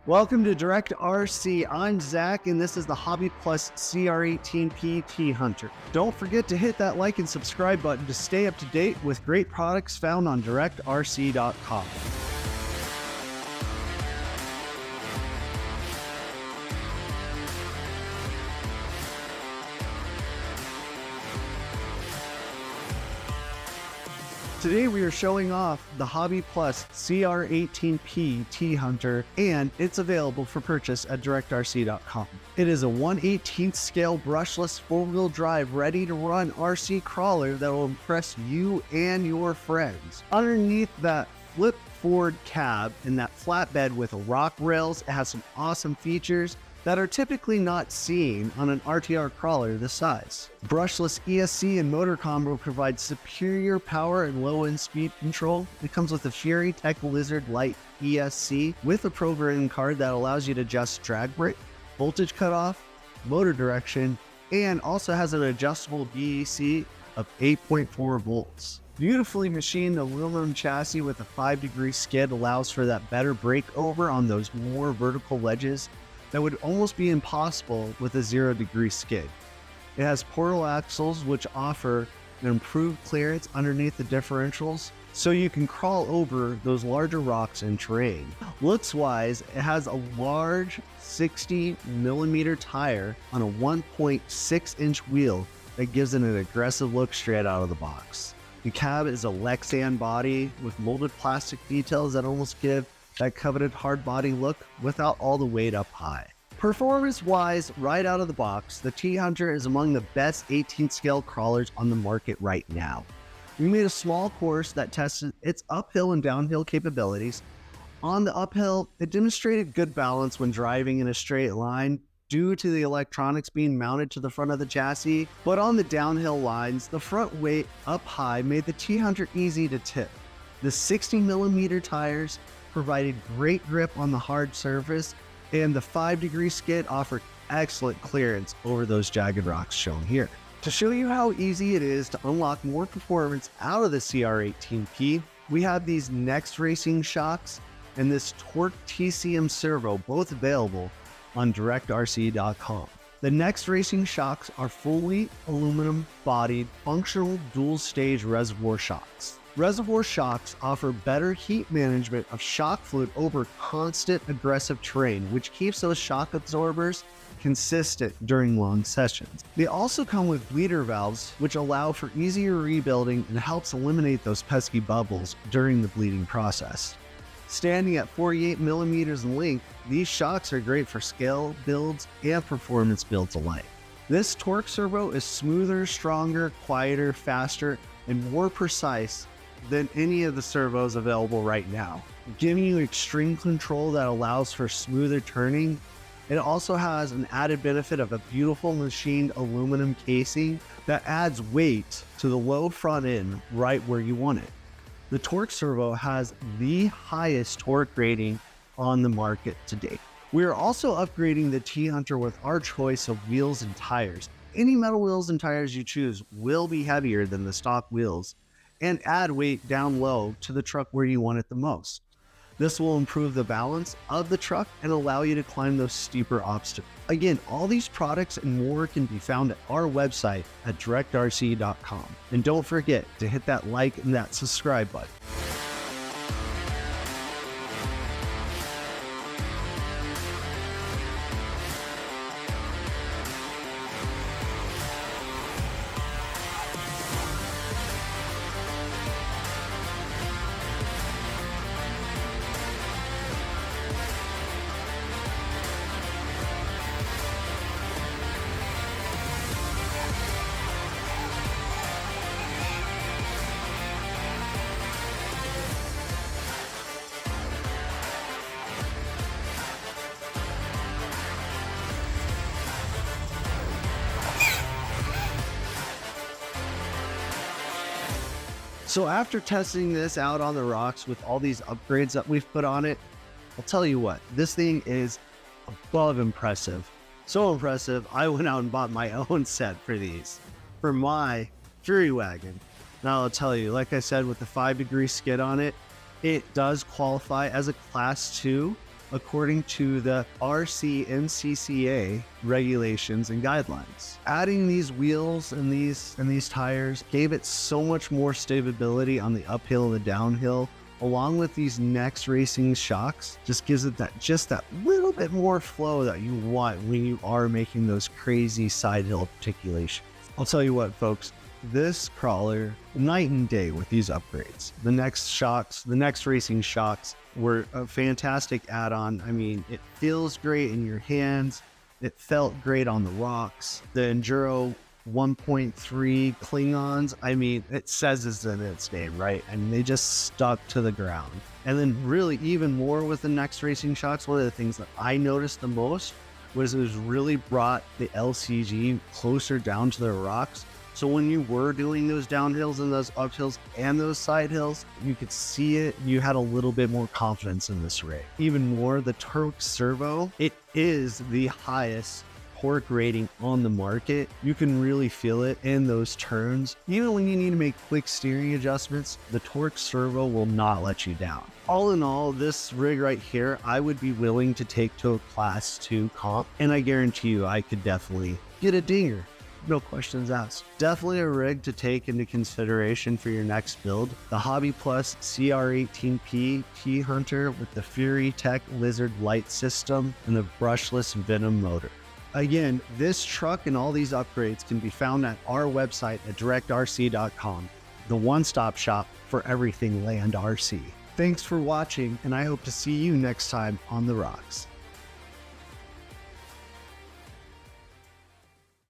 Welcome to Direct RC. I'm Zach, and this is the Hobby Plus CR-18P T-hunter. Don't forget to hit that like and subscribe button to stay up to date with great products found on directrc.com. Today we are showing off the Hobby Plus CR-18P T-hunter, and it's available for purchase at directrc.com. It is a 1/18 scale brushless four-wheel drive ready-to-run RC crawler that will impress you and your friends. Underneath that flip forward cab and that flatbed with rock rails, it has some awesome features that are typically not seen on an RTR crawler this size. Brushless ESC and motor combo provides superior power and low-end speed control. It comes with a Furitek Lizard Light ESC with a programming card that allows you to adjust drag brake, voltage cutoff, motor direction, and also has an adjustable DEC of 8.4 volts. Beautifully machined aluminum chassis with a 5-degree skid allows for that better breakover on those more vertical ledges that would almost be impossible with a 0-degree skid. It has portal axles which offer an improved clearance underneath the differentials so you can crawl over those larger rocks and terrain. Looks wise, it has a large 60mm tire on a 1.6-inch wheel that gives it an aggressive look straight out of the box. The cab is a Lexan body with molded plastic details that almost give that coveted hard body look without all the weight up high. Performance-wise, right out of the box, the T-hunter is among the best 18 scale crawlers on the market right now. We made a small course that tested its uphill and downhill capabilities. On the uphill, it demonstrated good balance when driving in a straight line due to the electronics being mounted to the front of the chassis, but on the downhill lines, the front weight up high made the T-hunter easy to tip. The 60mm tires provided great grip on the hard surface, and the 5-degree skid offered excellent clearance over those jagged rocks shown here. To show you how easy it is to unlock more performance out of the CR-18P, we have these Next Racing shocks and this Torque TCM servo, both available on directrc.com. The Next Racing shocks are fully aluminum-bodied, functional dual-stage reservoir shocks. Reservoir shocks offer better heat management of shock fluid over constant aggressive terrain, which keeps those shock absorbers consistent during long sessions. They also come with bleeder valves, which allow for easier rebuilding and helps eliminate those pesky bubbles during the bleeding process. Standing at 48mm in length, these shocks are great for scale builds and performance builds alike. This torque servo is smoother, stronger, quieter, faster, and more precise than any of the servos available right now, giving you extreme control that allows for smoother turning. It also has an added benefit of a beautiful machined aluminum casing that adds weight to the low front end right where you want it. The torque servo has the highest torque rating on the market to date. We are also upgrading the T-hunter with our choice of wheels and tires. Any metal wheels and tires you choose will be heavier than the stock wheels and add weight down low to the truck where you want it the most. This will improve the balance of the truck and allow you to climb those steeper obstacles. Again, all these products and more can be found at our website at directrc.com. And don't forget to hit that like and that subscribe button. So after testing this out on the rocks with all these upgrades that we've put on it, I'll tell you what, this thing is above impressive. So impressive, I went out and bought my own set for these, for my Fury Wagon. Now I'll tell you, like I said, with the 5-degree skid on it, it does qualify as a Class 2 according to the RCMCCA regulations and guidelines. Adding these wheels and these tires gave it so much more stability on the uphill and the downhill, along with these Next Racing shocks. Just gives it that little bit more flow that you want when you are making those crazy side hill articulations. I'll tell you what, folks, this crawler, night and day with these upgrades. The Next Racing shocks were a fantastic add-on. I mean, it feels great in your hands. It felt great on the rocks. The Enduro 1.3 Klingons, I mean, it says it's in its name, right? I mean, they just stuck to the ground. And then really even more with the Next Racing shocks, one of the things that I noticed the most was it was really brought the LCG closer down to the rocks. So when you were doing those downhills and those uphills and those side hills, you could see it. You had a little bit more confidence in this rig. Even more, the torque servo, it is the highest torque rating on the market. You can really feel it in those turns. Even when you need to make quick steering adjustments, the torque servo will not let you down. All in all, this rig right here, I would be willing to take to a Class 2 comp, and I guarantee you I could definitely get a dinger. No questions asked. Definitely a rig to take into consideration for your next build. The Hobby Plus CR-18P T-hunter with the Furitek Lizard light system and the brushless Venom motor. Again, this truck and all these upgrades can be found at our website at directrc.com, the one-stop shop for everything Land RC. Thanks for watching, and I hope to see you next time on the rocks.